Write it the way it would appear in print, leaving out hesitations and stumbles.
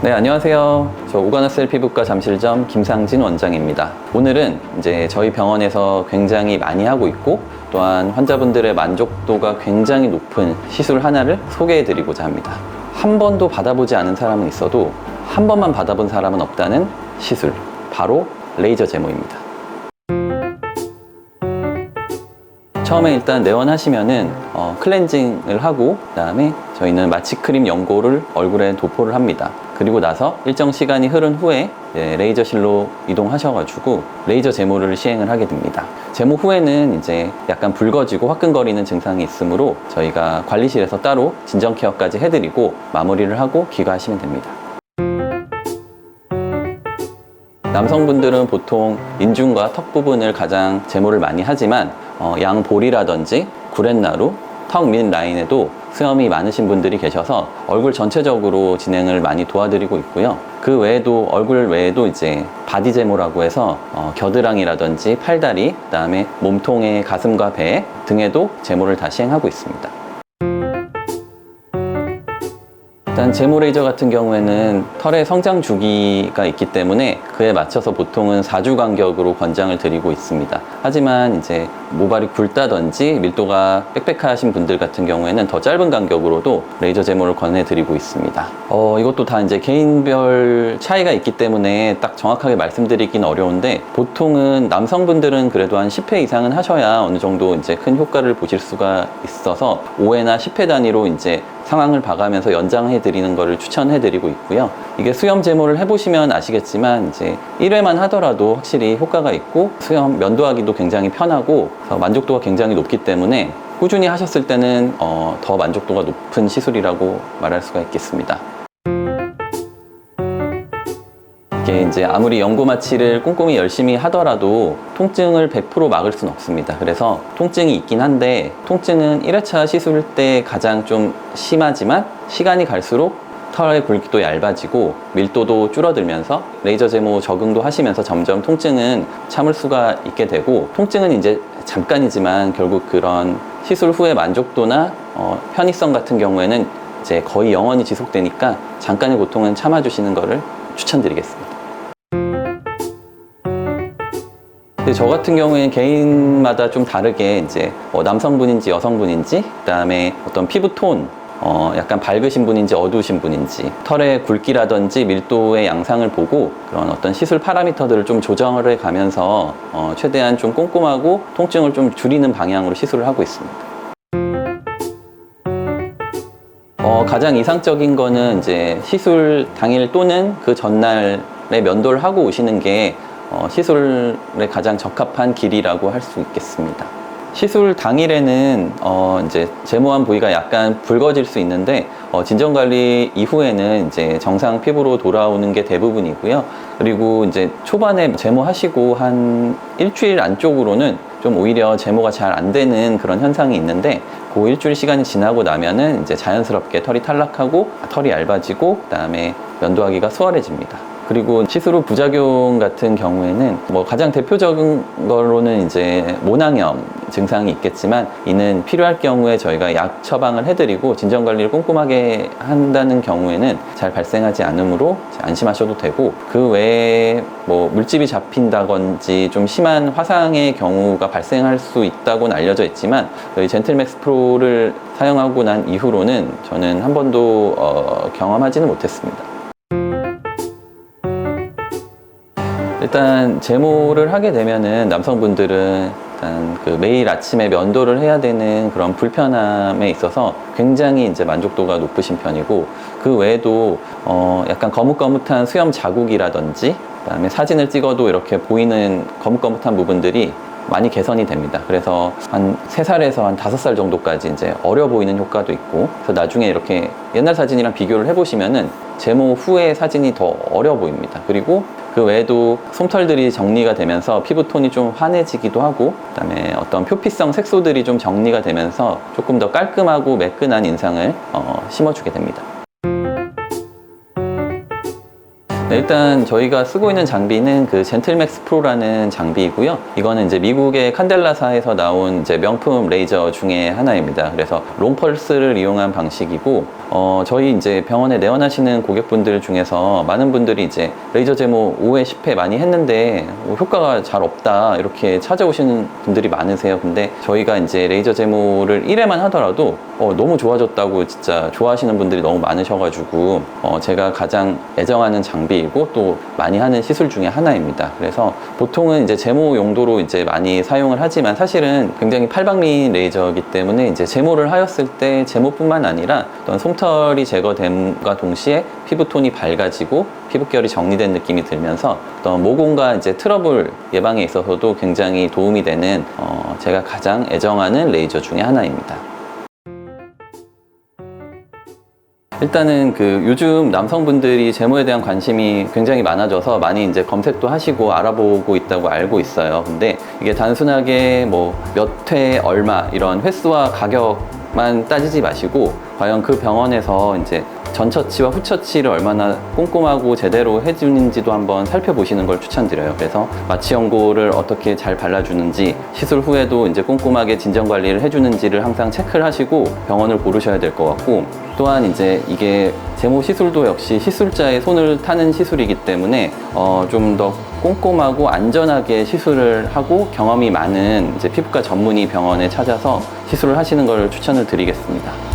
네, 안녕하세요. 저 오가나셀 피부과 잠실점 김상진 원장입니다. 오늘은 이제 저희 병원에서 굉장히 많이 하고 있고 또한 환자분들의 만족도가 굉장히 높은 시술 하나를 소개해 드리고자 합니다. 한 번도 받아보지 않은 사람은 있어도 한 번만 받아본 사람은 없다는 시술, 바로 레이저 제모입니다. 처음에 일단 내원하시면은 클렌징을 하고 그다음에 저희는 마취크림 연고를 얼굴에 도포를 합니다. 그리고 나서 일정 시간이 흐른 후에 레이저실로 이동하셔가지고 레이저 제모를 시행을 하게 됩니다. 제모 후에는 이제 약간 붉어지고 화끈거리는 증상이 있으므로 저희가 관리실에서 따로 진정 케어까지 해드리고 마무리를 하고 귀가하시면 됩니다. 남성분들은 보통 인중과 턱 부분을 가장 제모를 많이 하지만 양볼이라든지 구렛나루, 턱 밑 라인에도 수염이 많으신 분들이 계셔서 얼굴 전체적으로 진행을 많이 도와드리고 있고요. 그 외에도 얼굴 외에도 이제 바디 제모라고 해서 겨드랑이라든지 팔다리, 그다음에 몸통의 가슴과 배 등에도 제모를 다 시행하고 있습니다. 일단 제모 레이저 같은 경우에는 털의 성장 주기가 있기 때문에 그에 맞춰서 보통은 4주 간격으로 권장을 드리고 있습니다. 하지만 이제 모발이 굵다든지 밀도가 빽빽하신 분들 같은 경우에는 더 짧은 간격으로도 레이저 제모를 권해드리고 있습니다. 이것도 다 이제 개인별 차이가 있기 때문에 딱 정확하게 말씀드리기는 어려운데 보통은 남성분들은 그래도 한 10회 이상은 하셔야 어느 정도 이제 큰 효과를 보실 수가 있어서 5회나 10회 단위로 이제 상황을 봐가면서 연장해 드리는 것을 추천해 드리고 있고요. 이게 수염 제모를 해보시면 아시겠지만 이제 1회만 하더라도 확실히 효과가 있고 수염 면도하기도 굉장히 편하고 만족도가 굉장히 높기 때문에 꾸준히 하셨을 때는 더 만족도가 높은 시술이라고 말할 수가 있겠습니다. 이게 이제 아무리 연고 마취를 꼼꼼히 열심히 하더라도 통증을 100% 막을 수는 없습니다. 그래서 통증이 있긴 한데 통증은 1회차 시술 때 가장 좀 심하지만 시간이 갈수록 털의 굵기도 얇아지고 밀도도 줄어들면서 레이저 제모 적응도 하시면서 점점 통증은 참을 수가 있게 되고 통증은 이제 잠깐이지만 결국 그런 시술 후의 만족도나 편의성 같은 경우에는 이제 거의 영원히 지속되니까 잠깐의 고통은 참아주시는 것을 추천드리겠습니다. 근데 저 같은 경우에는 개인마다 좀 다르게 이제 남성분인지 여성분인지 그다음에 어떤 피부톤 약간 밝으신 분인지 어두우신 분인지 털의 굵기라든지 밀도의 양상을 보고 그런 어떤 시술 파라미터들을 좀 조정을 해 가면서 최대한 좀 꼼꼼하고 통증을 좀 줄이는 방향으로 시술을 하고 있습니다. 가장 이상적인 거는 이제 시술 당일 또는 그 전날에 면도를 하고 오시는 게 시술에 가장 적합한 길이라고 할 수 있겠습니다. 시술 당일에는 이제 제모한 부위가 약간 붉어질 수 있는데 진정관리 이후에는 이제 정상 피부로 돌아오는 게 대부분이고요. 그리고 이제 초반에 제모하시고 한 일주일 안쪽으로는 좀 오히려 제모가 잘 안 되는 그런 현상이 있는데 그 일주일 시간이 지나고 나면은 이제 자연스럽게 털이 탈락하고 털이 얇아지고 그다음에 면도하기가 수월해집니다. 그리고 시술 후 부작용 같은 경우에는 가장 대표적인 거로는 이제 모낭염 증상이 있겠지만 이는 필요할 경우에 저희가 약 처방을 해드리고 진정관리를 꼼꼼하게 한다는 경우에는 잘 발생하지 않으므로 안심하셔도 되고 그 외에 물집이 잡힌다든지 좀 심한 화상의 경우가 발생할 수 있다고는 알려져 있지만 저희 젠틀맥스 프로를 사용하고 난 이후로는 저는 한 번도 경험하지는 못했습니다. 일단 제모를 하게 되면은 남성분들은 일단 그 매일 아침에 면도를 해야 되는 그런 불편함에 있어서 굉장히 이제 만족도가 높으신 편이고 그 외에도 약간 거뭇거뭇한 수염 자국이라든지 그다음에 사진을 찍어도 이렇게 보이는 거뭇거뭇한 부분들이 많이 개선이 됩니다. 그래서 한 3살에서 한 5살 정도까지 이제 어려 보이는 효과도 있고 그래서 나중에 이렇게 옛날 사진이랑 비교를 해보시면은 제모 후의 사진이 더 어려 보입니다. 그리고 그 외에도 솜털들이 정리가 되면서 피부톤이 좀 환해지기도 하고 그다음에 어떤 표피성 색소들이 좀 정리가 되면서 조금 더 깔끔하고 매끈한 인상을 심어주게 됩니다. 네, 일단 저희가 쓰고 있는 장비는 그 젠틀맥스 프로라는 장비이고요. 이거는 이제 미국의 칸델라사에서 나온 이제 명품 레이저 중에 하나입니다. 그래서 롱펄스를 이용한 방식이고, 저희 이제 병원에 내원하시는 고객분들 중에서 많은 분들이 이제 레이저 제모 5회, 10회 많이 했는데 효과가 잘 없다 이렇게 찾아오시는 분들이 많으세요. 근데 저희가 이제 레이저 제모를 1회만 하더라도 너무 좋아졌다고 진짜 좋아하시는 분들이 너무 많으셔가지고 제가 가장 애정하는 장비이고 또 많이 하는 시술 중에 하나입니다. 그래서 보통은 이제 제모 용도로 이제 많이 사용을 하지만 사실은 굉장히 팔방미인 레이저이기 때문에 이제 제모를 하였을 때 제모뿐만 아니라 어떤 솜털이 제거됨과 동시에 피부톤이 밝아지고 피부결이 정리된 느낌이 들면서 어떤 모공과 이제 트러블 예방에 있어서도 굉장히 도움이 되는 제가 가장 애정하는 레이저 중에 하나입니다. 일단은 그 요즘 남성분들이 제모에 대한 관심이 굉장히 많아져서 많이 이제 검색도 하시고 알아보고 있다고 알고 있어요. 근데 이게 단순하게 뭐 몇 회 얼마 이런 횟수와 가격만 따지지 마시고 과연 그 병원에서 이제 전 처치와 후 처치를 얼마나 꼼꼼하고 제대로 해주는지도 한번 살펴보시는 걸 추천드려요. 그래서 마취 연고를 어떻게 잘 발라주는지, 시술 후에도 이제 꼼꼼하게 진정 관리를 해주는지를 항상 체크를 하시고 병원을 고르셔야 될 것 같고, 또한 이제 이게 제모 시술도 역시 시술자의 손을 타는 시술이기 때문에 좀 더 꼼꼼하고 안전하게 시술을 하고 경험이 많은 이제 피부과 전문의 병원에 찾아서 시술을 하시는 걸 추천을 드리겠습니다.